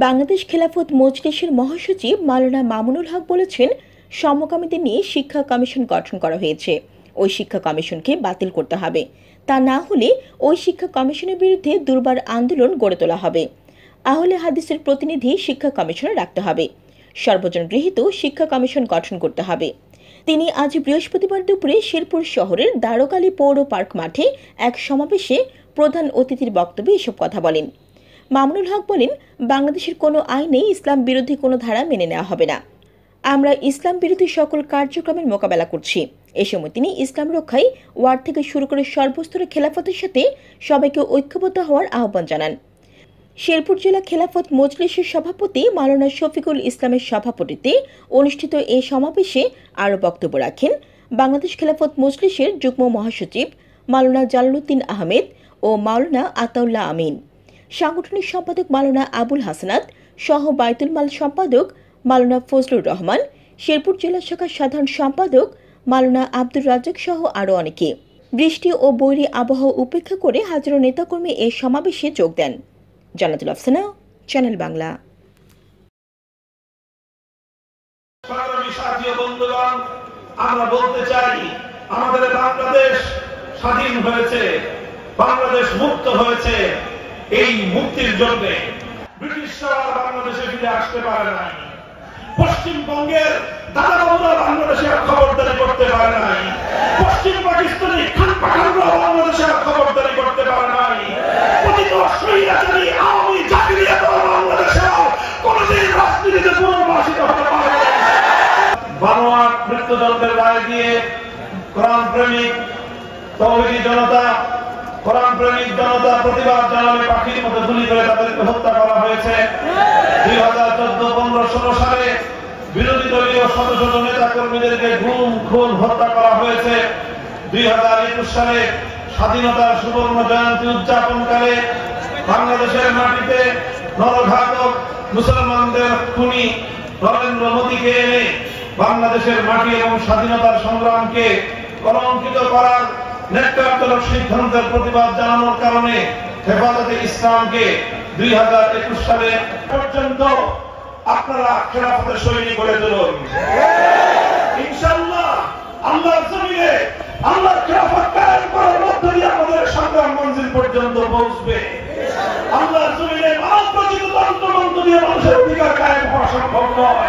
বাংলাদেশ খেলাফত মজলিসের মহাসচিব মাওলানা মামুনুল হক বলেছেন, সমকামীদের নিয়ে শিক্ষা কমিশন গঠন করা হয়েছে। ওই শিক্ষা কমিশনকে বাতিল করতে হবে। তা না হলে ওই শিক্ষা কমিশনের বিরুদ্ধে দুর্বার আন্দোলন গড়ে তোলা হবে। আহলে হাদিসের প্রতিনিধি শিক্ষা কমিশনে রাখতে হবে। সর্বজন গৃহীত শিক্ষা কমিশন গঠন করতে হবে। তিনি আজ বৃহস্পতিবার দুপুরে শেরপুর শহরের দ্বারকালী পৌর পার্ক মাঠে এক সমাবেশে প্রধান অতিথির বক্তব্যে এসব কথা বলেন। মামুনুল হক বলেন, বাংলাদেশের কোনো আইনেই ইসলাম বিরোধী কোনো ধারা মেনে নেওয়া হবে না। আমরা ইসলাম বিরোধী সকল কার্যক্রমের মোকাবেলা করছি। এ সময় তিনি ইসলাম রক্ষায় ওয়ার্ড থেকে শুরু করে সর্বস্তরে খেলাফতের সাথে সবাইকে ঐক্যবদ্ধ হওয়ার আহ্বান জানান। শেরপুর জেলা খেলাফত মজলিসের সভাপতি মাওলানা শফিকুল ইসলামের সভাপতিত্বে অনুষ্ঠিত এই সমাবেশে আরও বক্তব্য রাখেন বাংলাদেশ খেলাফত মজলিসের যুগ্ম মহাসচিব মাওলানা জালালউদ্দিন আহমেদ ও মাওলানা আতাউল্লাহ আমিন, সাংগঠনিক সম্পাদক মাওলানা আবুল হাসানাত সহ বাইতুল মাল সম্পাদক মাওলানা ফজলুর রহমান, শেরপুর জেলা শাখার সাধারণ সম্পাদক মাওলানা আব্দুর রাজ্জাক সহ আরও অনেকে। বৃষ্টি ও বৈরী আবহাওয়া উপেক্ষা করে হাজারো নেতাকর্মী এই সমাবেশে যোগ দেন। জান্নাতুল আফসানা, চ্যানেল বাংলা। আমরা বলতে চাই, আমাদের বাংলাদেশ স্বাধীন হয়েছে, বাংলাদেশ মুক্ত হয়েছে। এই মুক্তির জন্য ব্রিটিশরা বাংলাদেশে ফিরে আসতে পারে নাই। পশ্চিমবঙ্গের দাদাবাবুরা বাংলাদেশে খবরদারি করতে পারে নাই। পশ্চিম পাকিস্তানি খান পাঠানরা বাংলাদেশে খবরদারি করতে পারে নাই। পতিত স্বৈরাচারী আওয়ামী জাতিরিয়াত বাংলাদেশে কোনদিন রাজনীতিতে পুনর্বাসিত হতে পারে না। বানোয়াট মৃত্যুদণ্ডের রায় দিয়ে কোরআন প্রেমিক তৌহিদি জনতা, কোরআন প্রেমিক জনতা প্রতিবাদ জানালে পাখির মতো গুলি করে তাদেরকে হত্যা করা হয়েছে। 2014-15-16 সালে বিরোধী দলীয় শত শত নেতা কর্মীদেরকে গুম খুন হত্যা করা হয়েছে। 2021 সালে স্বাধীনতার সুবর্ণ জয়ন্তী উদযাপনকালে বাংলাদেশের মাটিতে নরঘাতক মুসলমানদের খুনি নরেন্দ্র মোদীকে এনে বাংলাদেশের মাটি এবং স্বাধীনতার সংগ্রামকে কলঙ্কিত করার নেতৃত্বমূলক সিদ্ধান্তের প্রতিবাদ জানানোর কারণে হেফাজতে ইসলামকে 2021 সালে পর্যন্ত আপনারা খেলাফতের সৈনিক করে তুলুন। ইনশাআল্লাহ আল্লাহর জমিনে আল্লাহর খেলাফত কায়েম করার মধ্য দিয়ে আমাদের সংগ্রাম মঞ্জিল পর্যন্ত পৌঁছবে। আল্লাহর জমিনে মানব রচিত তন্ত্র মন্ত্র দিয়ে মানুষের অধিকার কায়েম হওয়া সম্ভব নয়।